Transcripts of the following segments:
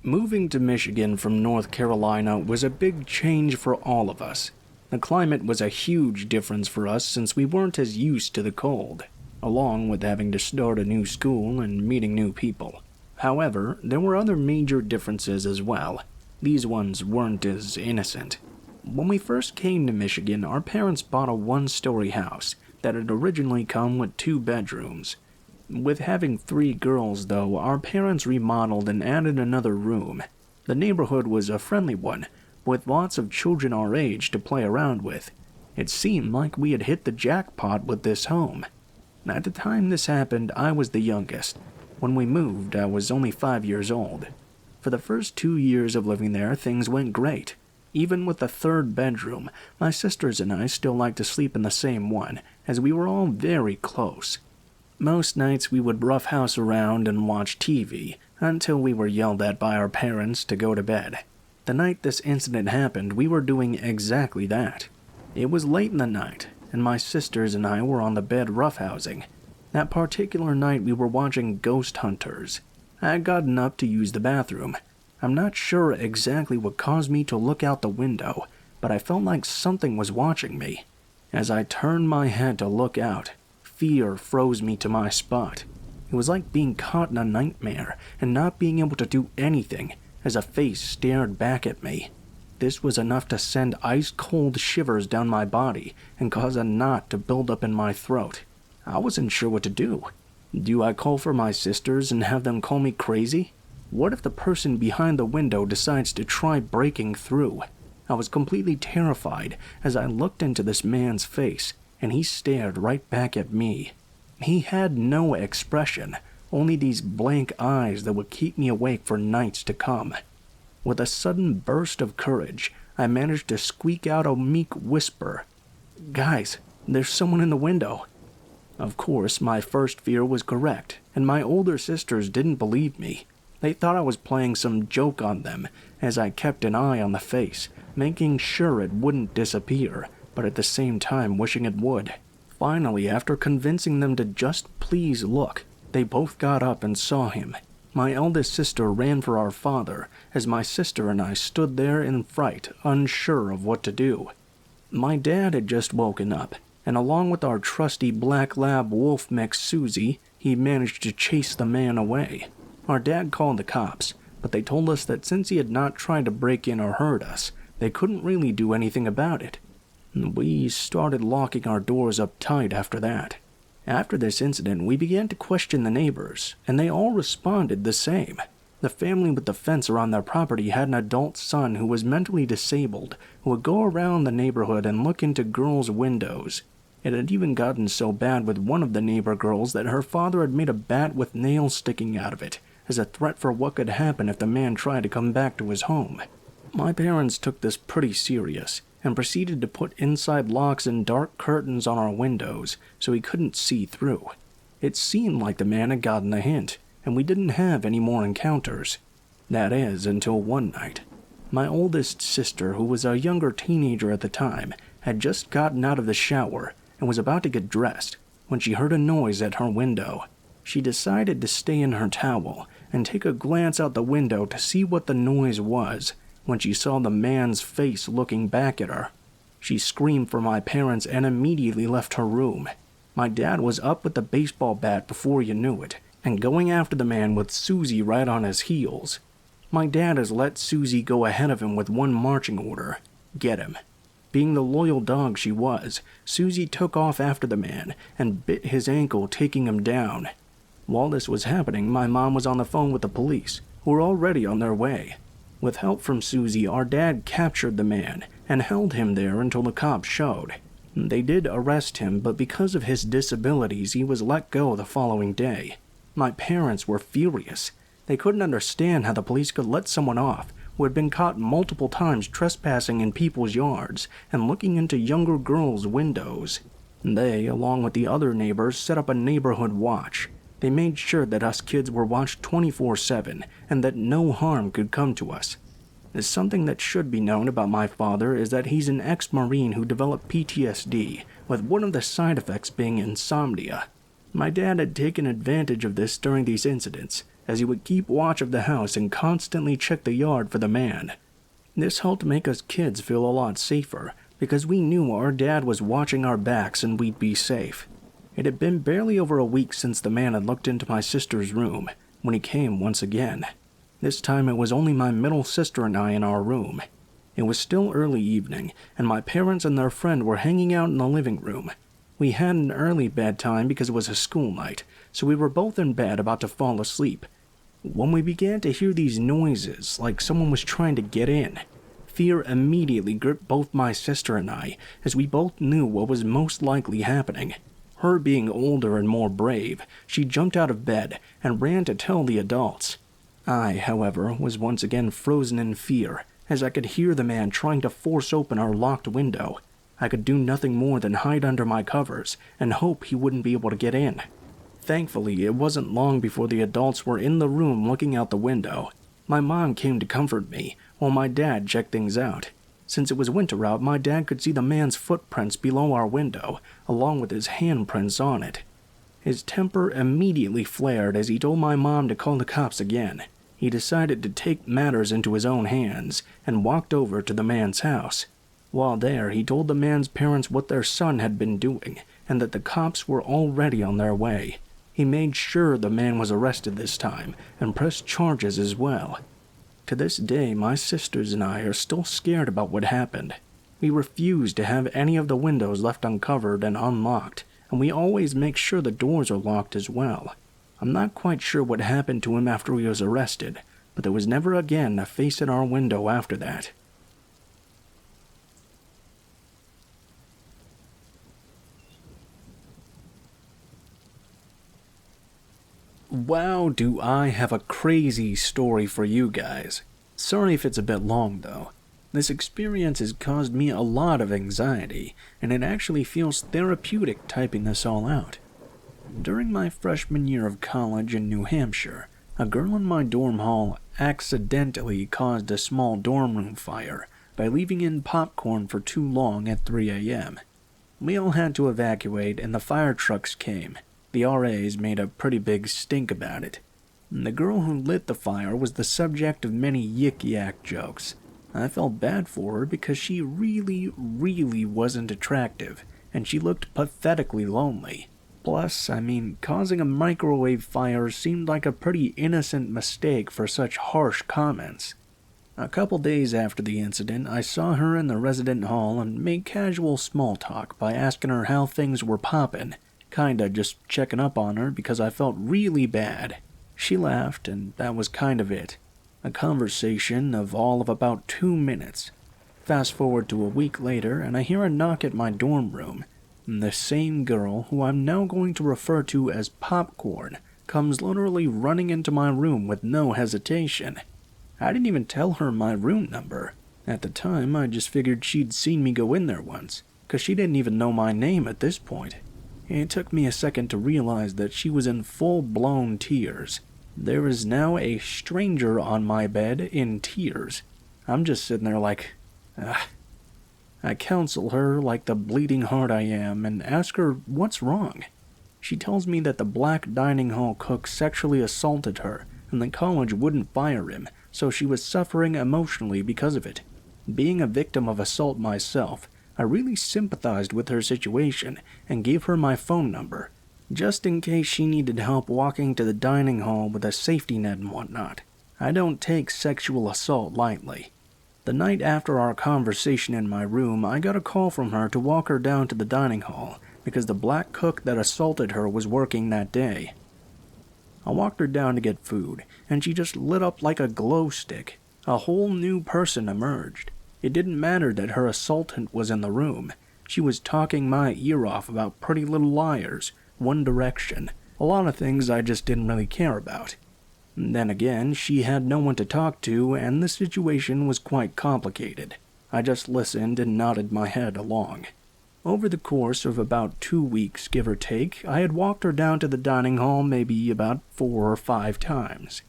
Moving to Michigan from North Carolina was a big change for all of us. The climate was a huge difference for us since we weren't as used to the cold, along with having to start a new school and meeting new people. However, there were other major differences as well. These ones weren't as innocent. When we first came to Michigan, our parents bought a one-story house that had originally come with 2 bedrooms. With having 3 girls, though, our parents remodeled and added another room. The neighborhood was a friendly one, with lots of children our age to play around with. It seemed like we had hit the jackpot with this home. At the time this happened, I was the youngest. When we moved, I was only 5 years old. For the first 2 years of living there, things went great. Even with the 3rd bedroom, my sisters and I still liked to sleep in the same one, as we were all very close. Most nights we would roughhouse around and watch TV until we were yelled at by our parents to go to bed. The night this incident happened, we were doing exactly that. It was late in the night, and my sisters and I were on the bed roughhousing. That particular night we were watching Ghost Hunters. I had gotten up to use the bathroom. I'm not sure exactly what caused me to look out the window, but I felt like something was watching me. As I turned my head to look out, fear froze me to my spot. It was like being caught in a nightmare and not being able to do anything as a face stared back at me. This was enough to send ice-cold shivers down my body and cause a knot to build up in my throat. I wasn't sure what to do. Do I call for my sisters and have them call me crazy? What if the person behind the window decides to try breaking through? I was completely terrified as I looked into this man's face, and he stared right back at me. He had no expression, only these blank eyes that would keep me awake for nights to come. With a sudden burst of courage, I managed to squeak out a meek whisper, "Guys, there's someone in the window." Of course, my first fear was correct, and my older sisters didn't believe me. They thought I was playing some joke on them, as I kept an eye on the face, making sure it wouldn't disappear, but at the same time wishing it would. Finally, after convincing them to just please look, they both got up and saw him. My eldest sister ran for our father, as my sister and I stood there in fright, unsure of what to do. My dad had just woken up, and along with our trusty black lab wolf mix Susie, he managed to chase the man away. Our dad called the cops, but they told us that since he had not tried to break in or hurt us, they couldn't really do anything about it. We started locking our doors up tight after that. After this incident, we began to question the neighbors, and they all responded the same. The family with the fence around their property had an adult son who was mentally disabled, who would go around the neighborhood and look into girls' windows. It had even gotten so bad with one of the neighbor girls that her father had made a bat with nails sticking out of it, as a threat for what could happen if the man tried to come back to his home. My parents took this pretty serious, and proceeded to put inside locks and dark curtains on our windows so he couldn't see through. It seemed like the man had gotten the hint, and we didn't have any more encounters. That is, until one night. My oldest sister, who was a younger teenager at the time, had just gotten out of the shower and was about to get dressed when she heard a noise at her window. She decided to stay in her towel and take a glance out the window to see what the noise was when she saw the man's face looking back at her. She screamed for my parents and immediately left her room. My dad was up with the baseball bat before you knew it, and going after the man with Susie right on his heels. My dad has let Susie go ahead of him with one marching order: get him. Being the loyal dog she was, Susie took off after the man and bit his ankle, taking him down. While this was happening, my mom was on the phone with the police, who were already on their way. With help from Susie, our dad captured the man and held him there until the cops showed. They did arrest him, but because of his disabilities, he was let go the following day. My parents were furious. They couldn't understand how the police could let someone off who had been caught multiple times trespassing in people's yards and looking into younger girls' windows. They, along with the other neighbors, set up a neighborhood watch. They made sure that us kids were watched 24/7 and that no harm could come to us. Something that should be known about my father is that he's an ex-Marine who developed PTSD, with one of the side effects being insomnia. My dad had taken advantage of this during these incidents, as he would keep watch of the house and constantly check the yard for the man. This helped make us kids feel a lot safer, because we knew our dad was watching our backs and we'd be safe. It had been barely over a week since the man had looked into my sister's room, when he came once again. This time it was only my middle sister and I in our room. It was still early evening, and my parents and their friend were hanging out in the living room. We had an early bedtime because it was a school night, so we were both in bed about to fall asleep. When we began to hear these noises, like someone was trying to get in, fear immediately gripped both my sister and I, as we both knew what was most likely happening. Her being older and more brave, she jumped out of bed and ran to tell the adults. I, however, was once again frozen in fear, as I could hear the man trying to force open our locked window. I could do nothing more than hide under my covers and hope he wouldn't be able to get in. Thankfully, it wasn't long before the adults were in the room looking out the window. My mom came to comfort me, while my dad checked things out. Since it was winter out, my dad could see the man's footprints below our window, along with his handprints on it. His temper immediately flared as he told my mom to call the cops again. He decided to take matters into his own hands and walked over to the man's house. While there, he told the man's parents what their son had been doing and that the cops were already on their way. He made sure the man was arrested this time and pressed charges as well. To this day, my sisters and I are still scared about what happened. We refuse to have any of the windows left uncovered and unlocked, and we always make sure the doors are locked as well. I'm not quite sure what happened to him after he was arrested, but there was never again a face at our window after that. Wow, do I have a crazy story for you guys. Sorry if it's a bit long though. This experience has caused me a lot of anxiety, and it actually feels therapeutic typing this all out. During my freshman year of college in New Hampshire, a girl in my dorm hall accidentally caused a small dorm room fire by leaving in popcorn for too long at 3 a.m. We all had to evacuate and the fire trucks came. The RAs made a pretty big stink about it. The girl who lit the fire was the subject of many yik-yak jokes. I felt bad for her because she really wasn't attractive, and she looked pathetically lonely. Plus, causing a microwave fire seemed like a pretty innocent mistake for such harsh comments. A couple days after the incident, I saw her in the resident hall and made casual small talk by asking her how things were poppin'. Kinda just checking up on her because I felt really bad. She laughed, and that was kind of it. A conversation of all of about 2 minutes. Fast forward to a week later, and I hear a knock at my dorm room. The same girl, who I'm now going to refer to as Popcorn, comes literally running into my room with no hesitation. I didn't even tell her my room number. At the time, I just figured she'd seen me go in there once, 'cause she didn't even know my name at this point. It took me a second to realize that she was in full-blown tears. There is now a stranger on my bed in tears. I'm just sitting there like, ugh. I counsel her like the bleeding heart I am and ask her what's wrong. She tells me that the black dining hall cook sexually assaulted her and the college wouldn't fire him, so she was suffering emotionally because of it. Being a victim of assault myself, I really sympathized with her situation and gave her my phone number, just in case she needed help walking to the dining hall with a safety net and whatnot. I don't take sexual assault lightly. The night after our conversation in my room, I got a call from her to walk her down to the dining hall because the black cook that assaulted her was working that day. I walked her down to get food, and she just lit up like a glow stick. A whole new person emerged. It didn't matter that her assaultant was in the room. She was talking my ear off about Pretty Little Liars, One Direction, a lot of things I just didn't really care about. Then again, she had no one to talk to, and the situation was quite complicated. I just listened and nodded my head along. Over the course of about 2 weeks, give or take, I had walked her down to the dining hall maybe about 4 or 5 times.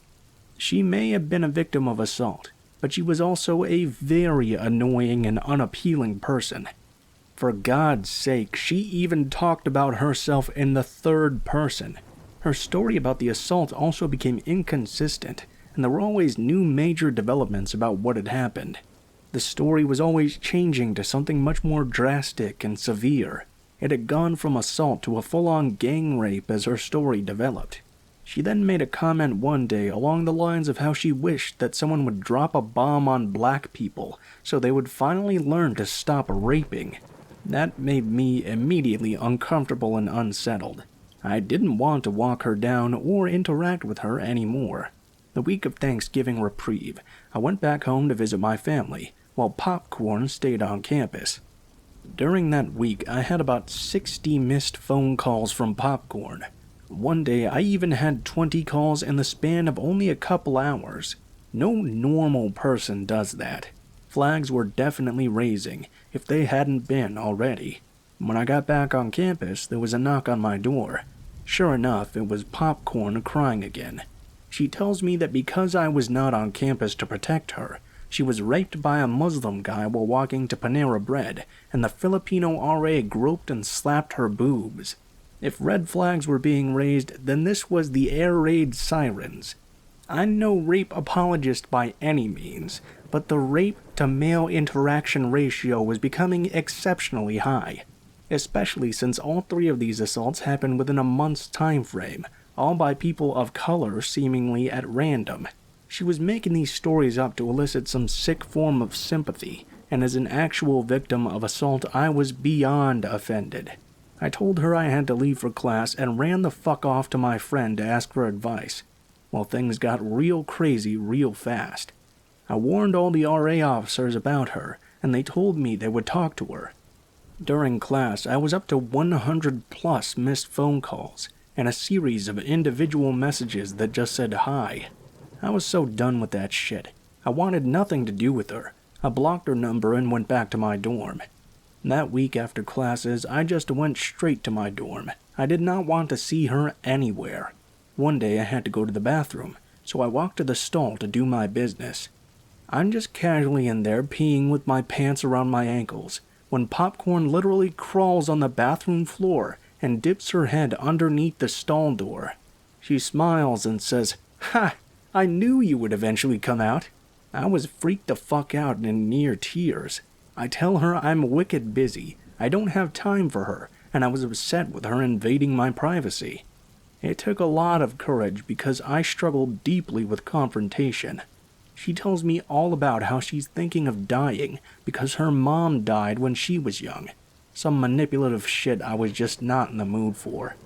She may have been a victim of assault, but she was also a very annoying and unappealing person. For God's sake, she even talked about herself in the third person. Her story about the assault also became inconsistent, and there were always new major developments about what had happened. The story was always changing to something much more drastic and severe. It had gone from assault to a full-on gang rape as her story developed. She then made a comment one day along the lines of how she wished that someone would drop a bomb on black people so they would finally learn to stop raping. That made me immediately uncomfortable and unsettled. I didn't want to walk her down or interact with her anymore. The week of Thanksgiving reprieve, I went back home to visit my family, while Popcorn stayed on campus. During that week, I had about 60 missed phone calls from Popcorn. One day, I even had 20 calls in the span of only a couple hours. No normal person does that. Flags were definitely raising, if they hadn't been already. When I got back on campus, there was a knock on my door. Sure enough, it was Popcorn crying again. She tells me that because I was not on campus to protect her, she was raped by a Muslim guy while walking to Panera Bread, and the Filipino RA groped and slapped her boobs. If red flags were being raised, then this was the air raid sirens. I'm no rape apologist by any means, but the rape-to-male interaction ratio was becoming exceptionally high, especially since all three of these assaults happened within a month's time frame, all by people of color seemingly at random. She was making these stories up to elicit some sick form of sympathy, and as an actual victim of assault, I was beyond offended. I told her I had to leave for class and ran the fuck off to my friend to ask for advice. Well, things got real crazy real fast. I warned all the RA officers about her, and they told me they would talk to her. During class, I was up to 100 plus missed phone calls, and a series of individual messages that just said hi. I was so done with that shit. I wanted nothing to do with her. I blocked her number and went back to my dorm. That week after classes, I just went straight to my dorm. I did not want to see her anywhere. One day I had to go to the bathroom, so I walked to the stall to do my business. I'm just casually in there peeing with my pants around my ankles, when Popcorn literally crawls on the bathroom floor and dips her head underneath the stall door. She smiles and says, "Ha! I knew you would eventually come out." I was freaked the fuck out and in near tears. I tell her I'm wicked busy, I don't have time for her, and I was upset with her invading my privacy. It took a lot of courage because I struggled deeply with confrontation. She tells me all about how she's thinking of dying because her mom died when she was young. Some manipulative shit I was just not in the mood for.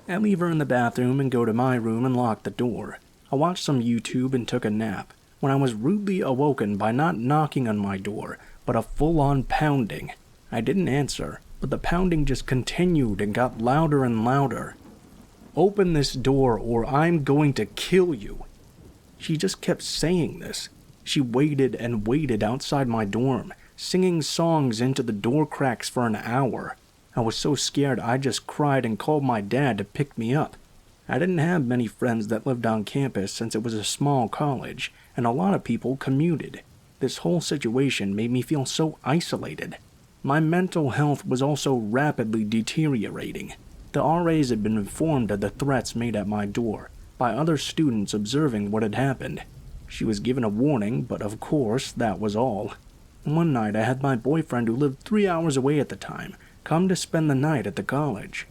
I leave her in the bathroom and go to my room and lock the door. I watched some YouTube and took a nap, when I was rudely awoken by not knocking on my door, but a full-on pounding. I didn't answer, but the pounding just continued and got louder and louder. "Open this door or I'm going to kill you." She just kept saying this. She waited and waited outside my dorm, singing songs into the door cracks for an hour. I was so scared I just cried and called my dad to pick me up. I didn't have many friends that lived on campus since it was a small college, and a lot of people commuted. This whole situation made me feel so isolated. My mental health was also rapidly deteriorating. The RAs had been informed of the threats made at my door by other students observing what had happened. She was given a warning, but of course, that was all. One night I had my boyfriend, who lived 3 hours away at the time, come to spend the night at the college.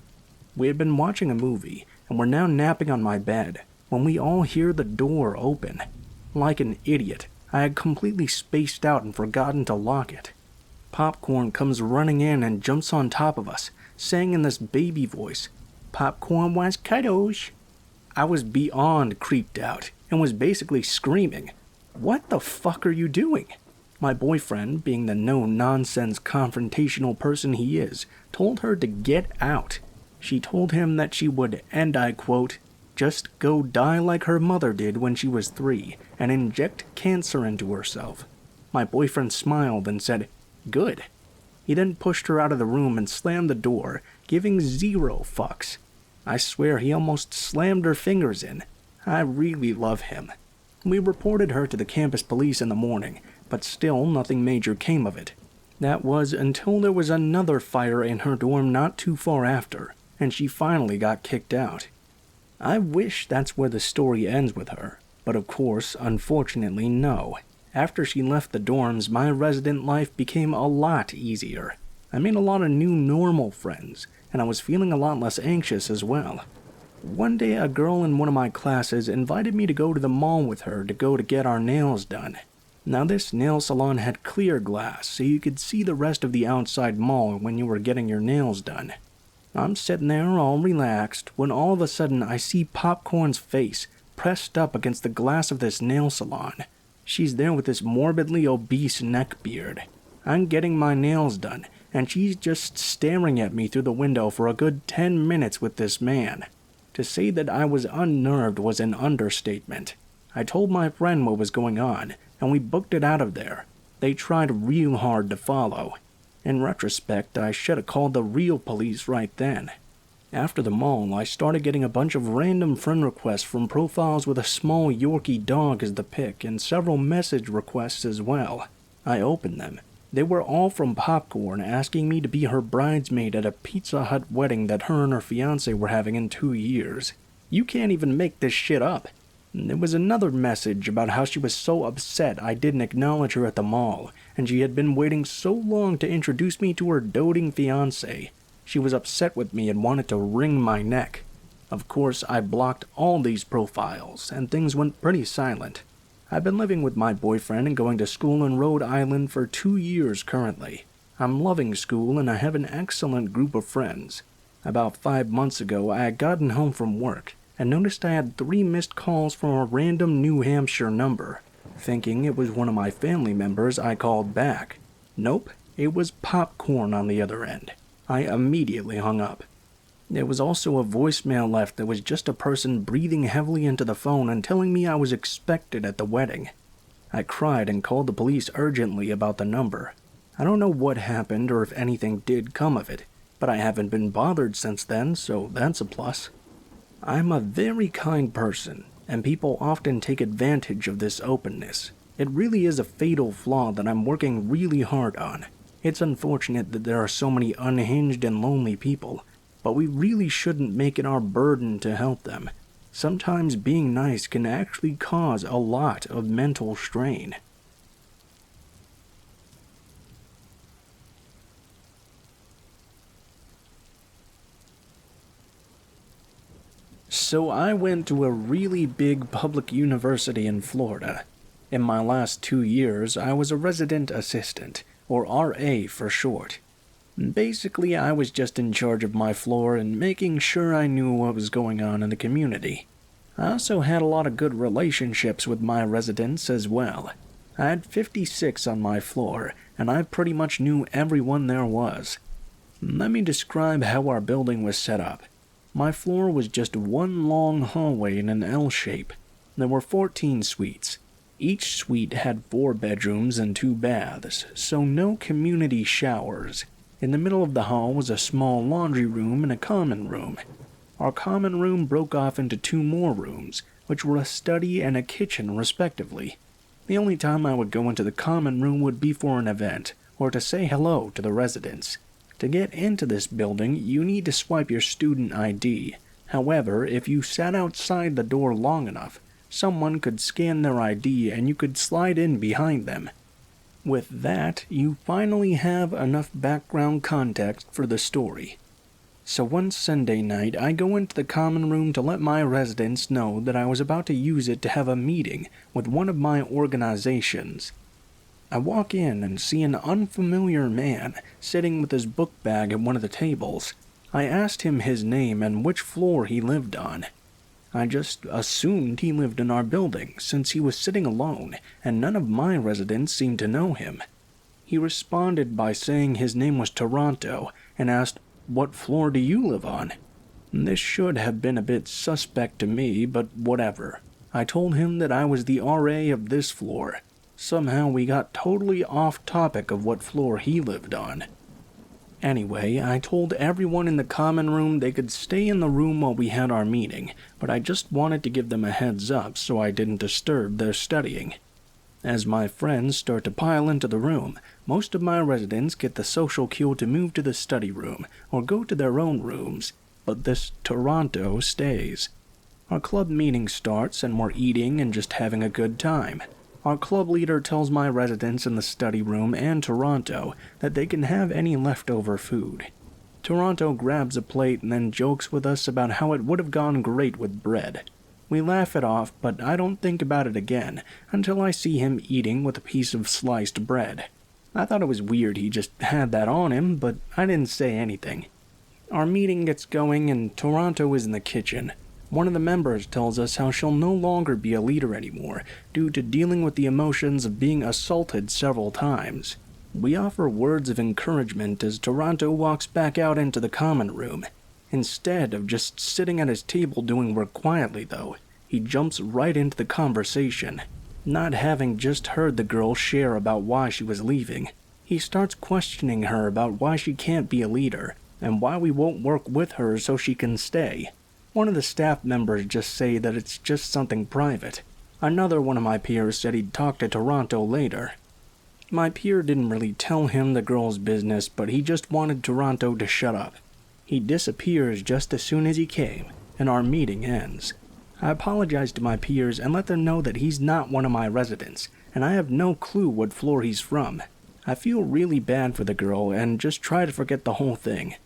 We had been watching a movie, and were now napping on my bed, when we all hear the door open. Like an idiot, I had completely spaced out and forgotten to lock it. Popcorn comes running in and jumps on top of us, saying in this baby voice, "Popcorn wants cuddles." I was beyond creeped out, and was basically screaming, "What the fuck are you doing?" My boyfriend, being the no-nonsense confrontational person he is, told her to get out. She told him that she would, and I quote, "just go die like her mother did when she was 3, and inject cancer into herself." My boyfriend smiled and said, "Good." He then pushed her out of the room and slammed the door, giving 0 fucks. I swear he almost slammed her fingers in. I really love him. We reported her to the campus police in the morning, but still nothing major came of it. That was until there was another fire in her dorm not too far after, and she finally got kicked out. I wish that's where the story ends with her, but of course, unfortunately, no. After she left the dorms, my resident life became a lot easier. I made a lot of new normal friends, and I was feeling a lot less anxious as well. One day, a girl in one of my classes invited me to go to the mall with her to get our nails done. Now, this nail salon had clear glass, so you could see the rest of the outside mall when you were getting your nails done. I'm sitting there all relaxed when all of a sudden I see Popcorn's face pressed up against the glass of this nail salon. She's there with this morbidly obese neckbeard. I'm getting my nails done, and she's just staring at me through the window for a good 10 minutes with this man. To say that I was unnerved was an understatement. I told my friend what was going on, and we booked it out of there. They tried real hard to follow. In retrospect, I should have called the real police right then. After the mall, I started getting a bunch of random friend requests from profiles with a small Yorkie dog as the pic, and several message requests as well. I opened them. They were all from Popcorn asking me to be her bridesmaid at a Pizza Hut wedding that her and her fiancé were having in 2 years. You can't even make this shit up. There was another message about how she was so upset I didn't acknowledge her at the mall, and she had been waiting so long to introduce me to her doting fiancé. She was upset with me and wanted to wring my neck. Of course, I blocked all these profiles, and things went pretty silent. I've been living with my boyfriend and going to school in Rhode Island for 2 years currently. I'm loving school and I have an excellent group of friends. About 5 months ago, I had gotten home from work and noticed I had 3 missed calls from a random New Hampshire number. Thinking it was one of my family members, I called back. Nope, it was Popcorn on the other end. I immediately hung up. There was also a voicemail left that was just a person breathing heavily into the phone and telling me I was expected at the wedding. I cried and called the police urgently about the number. I don't know what happened or if anything did come of it, but I haven't been bothered since then, so that's a plus. I'm a very kind person, and people often take advantage of this openness. It really is a fatal flaw that I'm working really hard on. It's unfortunate that there are so many unhinged and lonely people, but we really shouldn't make it our burden to help them. Sometimes being nice can actually cause a lot of mental strain. So I went to a really big public university in Florida. In my last 2 years, I was a resident assistant, or RA for short. Basically, I was just in charge of my floor and making sure I knew what was going on in the community. I also had a lot of good relationships with my residents as well. I had 56 on my floor, and I pretty much knew everyone there was. Let me describe how our building was set up. My floor was just one long hallway in an L shape. There were 14 suites. Each suite had 4 bedrooms and 2 baths, so no community showers. In the middle of the hall was a small laundry room and a common room. Our common room broke off into 2 more rooms, which were a study and a kitchen respectively. The only time I would go into the common room would be for an event, or to say hello to the residents. To get into this building, you need to swipe your student ID. However, if you sat outside the door long enough, someone could scan their ID and you could slide in behind them. With that, you finally have enough background context for the story. So one Sunday night, I go into the common room to let my residents know that I was about to use it to have a meeting with one of my organizations. I walk in and see an unfamiliar man sitting with his book bag at one of the tables. I asked him his name and which floor he lived on. I just assumed he lived in our building since he was sitting alone and none of my residents seemed to know him. He responded by saying his name was Toronto and asked, "What floor do you live on?" This should have been a bit suspect to me, but whatever. I told him that I was the RA of this floor. Somehow we got totally off topic of what floor he lived on. Anyway, I told everyone in the common room they could stay in the room while we had our meeting, but I just wanted to give them a heads up so I didn't disturb their studying. As my friends start to pile into the room, most of my residents get the social cue to move to the study room or go to their own rooms, but this Toronto stays. Our club meeting starts and we're eating and just having a good time. Our club leader tells my residents in the study room and Toronto that they can have any leftover food. Toronto grabs a plate and then jokes with us about how it would have gone great with bread. We laugh it off, but I don't think about it again until I see him eating with a piece of sliced bread. I thought it was weird he just had that on him, but I didn't say anything. Our meeting gets going and Toronto is in the kitchen. One of the members tells us how she'll no longer be a leader anymore due to dealing with the emotions of being assaulted several times. We offer words of encouragement as Toronto walks back out into the common room. Instead of just sitting at his table doing work quietly, though, he jumps right into the conversation. Not having just heard the girl share about why she was leaving, he starts questioning her about why she can't be a leader, and why we won't work with her so she can stay. One of the staff members just say that it's just something private. Another one of my peers said he'd talk to Toronto later. My peer didn't really tell him the girl's business, but he just wanted Toronto to shut up. He disappears just as soon as he came, and our meeting ends. I apologize to my peers and let them know that he's not one of my residents, and I have no clue what floor he's from. I feel really bad for the girl and just try to forget the whole thing.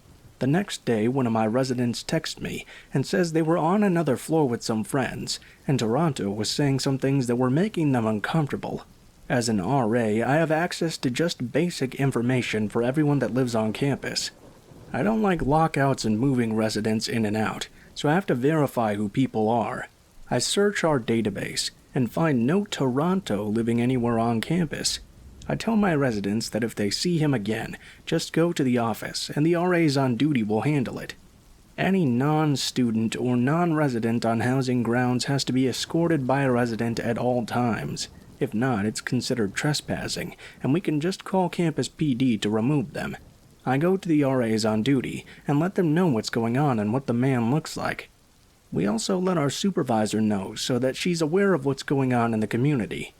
The next day, one of my residents texts me and says they were on another floor with some friends, and Toronto was saying some things that were making them uncomfortable. As an RA, I have access to just basic information for everyone that lives on campus. I don't like lockouts and moving residents in and out, so I have to verify who people are. I search our database and find no Toronto living anywhere on campus. I tell my residents that if they see him again, just go to the office and the RAs on duty will handle it. Any non-student or non-resident on housing grounds has to be escorted by a resident at all times. If not, it's considered trespassing, and we can just call campus PD to remove them. I go to the RAs on duty and let them know what's going on and what the man looks like. We also let our supervisor know so that she's aware of what's going on in the community.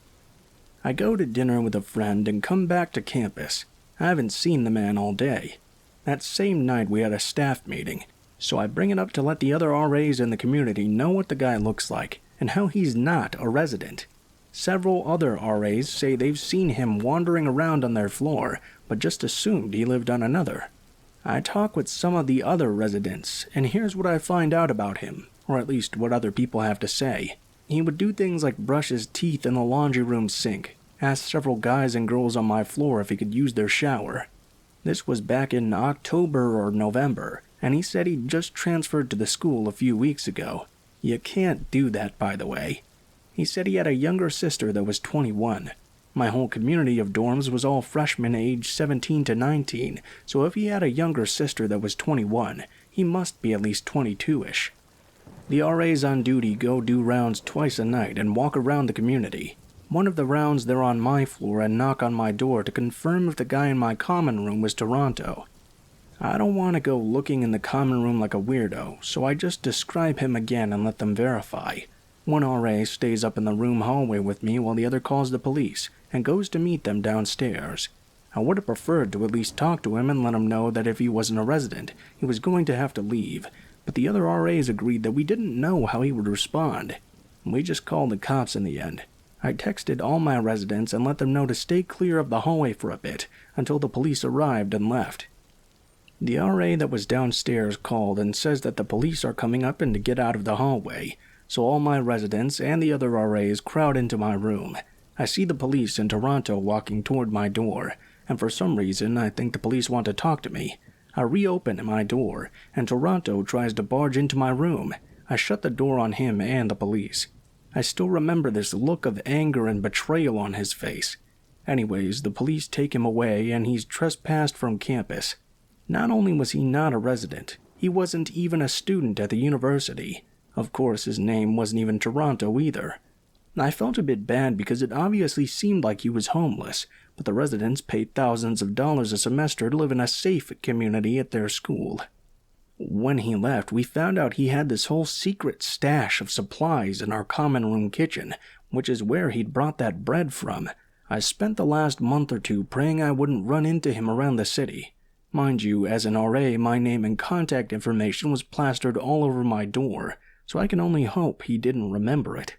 I go to dinner with a friend and come back to campus. I haven't seen the man all day. That same night we had a staff meeting, so I bring it up to let the other RAs in the community know what the guy looks like and how he's not a resident. Several other RAs say they've seen him wandering around on their floor, but just assumed he lived on another. I talk with some of the other residents, and here's what I find out about him, or at least what other people have to say. He would do things like brush his teeth in the laundry room sink, ask several guys and girls on my floor if he could use their shower. This was back in October or November, and he said he'd just transferred to the school a few weeks ago. You can't do that, by the way. He said he had a younger sister that was 21. My whole community of dorms was all freshmen aged 17 to 19, so if he had a younger sister that was 21, he must be at least 22-ish. The RAs on duty go do rounds twice a night and walk around the community. One of the rounds they're on my floor and knock on my door to confirm if the guy in my common room was Toronto. I don't want to go looking in the common room like a weirdo, so I just describe him again and let them verify. One RA stays up in the room hallway with me while the other calls the police and goes to meet them downstairs. I would have preferred to at least talk to him and let him know that if he wasn't a resident, he was going to have to leave, but the other RAs agreed that we didn't know how he would respond. We just called the cops in the end. I texted all my residents and let them know to stay clear of the hallway for a bit until the police arrived and left. The RA that was downstairs called and says that the police are coming up and to get out of the hallway, so all my residents and the other RAs crowd into my room. I see the police in Toronto walking toward my door, and for some reason I think the police want to talk to me. I reopen my door, and Toronto tries to barge into my room. I shut the door on him and the police. I still remember this look of anger and betrayal on his face. Anyways, the police take him away and he's trespassed from campus. Not only was he not a resident, he wasn't even a student at the university. Of course, his name wasn't even Toronto either. I felt a bit bad because it obviously seemed like he was homeless, but the residents paid thousands of dollars a semester to live in a safe community at their school. When he left, we found out he had this whole secret stash of supplies in our common room kitchen, which is where he'd brought that bread from. I spent the last month or two praying I wouldn't run into him around the city. Mind you, as an RA, my name and contact information was plastered all over my door, so I can only hope he didn't remember it.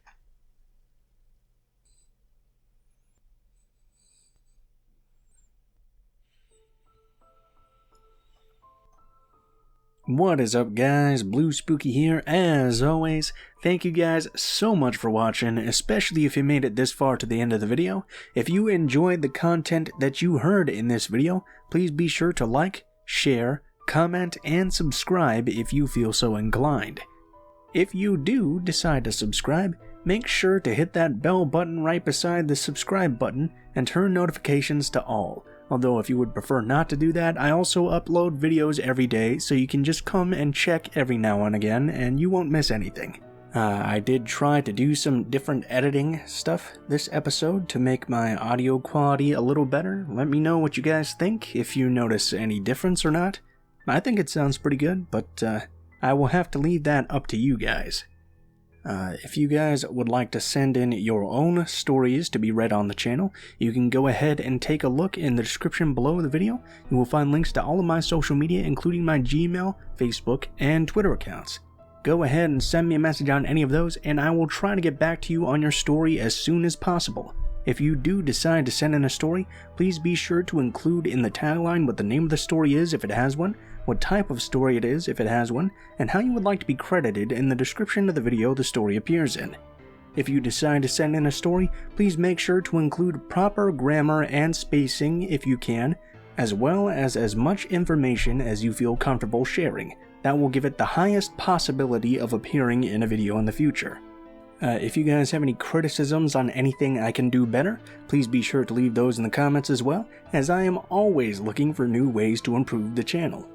What is up, guys? Blue Spooky here, as always. Thank you guys so much for watching, especially if you made it this far to the end of the video. If you enjoyed the content that you heard in this video, please be sure to like, share, comment, and subscribe if you feel so inclined. If you do decide to subscribe, make sure to hit that bell button right beside the subscribe button and turn notifications to all. Although if you would prefer not to do that, I also upload videos every day, so you can just come and check every now and again, and you won't miss anything. I did try to do some different editing stuff this episode to make my audio quality a little better. Let me know what you guys think, if you notice any difference or not. I think it sounds pretty good, but I will have to leave that up to you guys. If you guys would like to send in your own stories to be read on the channel, you can go ahead and take a look in the description below the video. You will find links to all of my social media, including my Gmail, Facebook, and Twitter accounts. Go ahead and send me a message on any of those, and I will try to get back to you on your story as soon as possible. If you do decide to send in a story, please be sure to include in the tagline what the name of the story is if it has one, what type of story it is if it has one, and how you would like to be credited in the description of the video the story appears in. If you decide to send in a story, please make sure to include proper grammar and spacing if you can, as well as much information as you feel comfortable sharing. That will give it the highest possibility of appearing in a video in the future. If you guys have any criticisms on anything I can do better, please be sure to leave those in the comments as well, as I am always looking for new ways to improve the channel.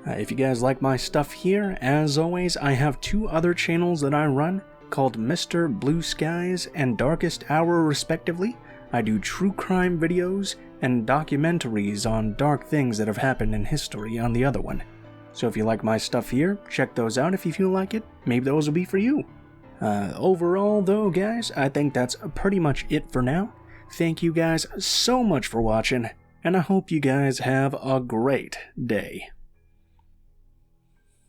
If you guys like my stuff here, as always, I have two other channels that I run, called Mr. Blue Skies and Darkest Hour respectively. I do true crime videos and documentaries on dark things that have happened in history on the other one. So if you like my stuff here, check those out if you feel like it. Maybe those will be for you. Overall though, guys, I think that's pretty much it for now. Thank you guys so much for watching, and I hope you guys have a great day.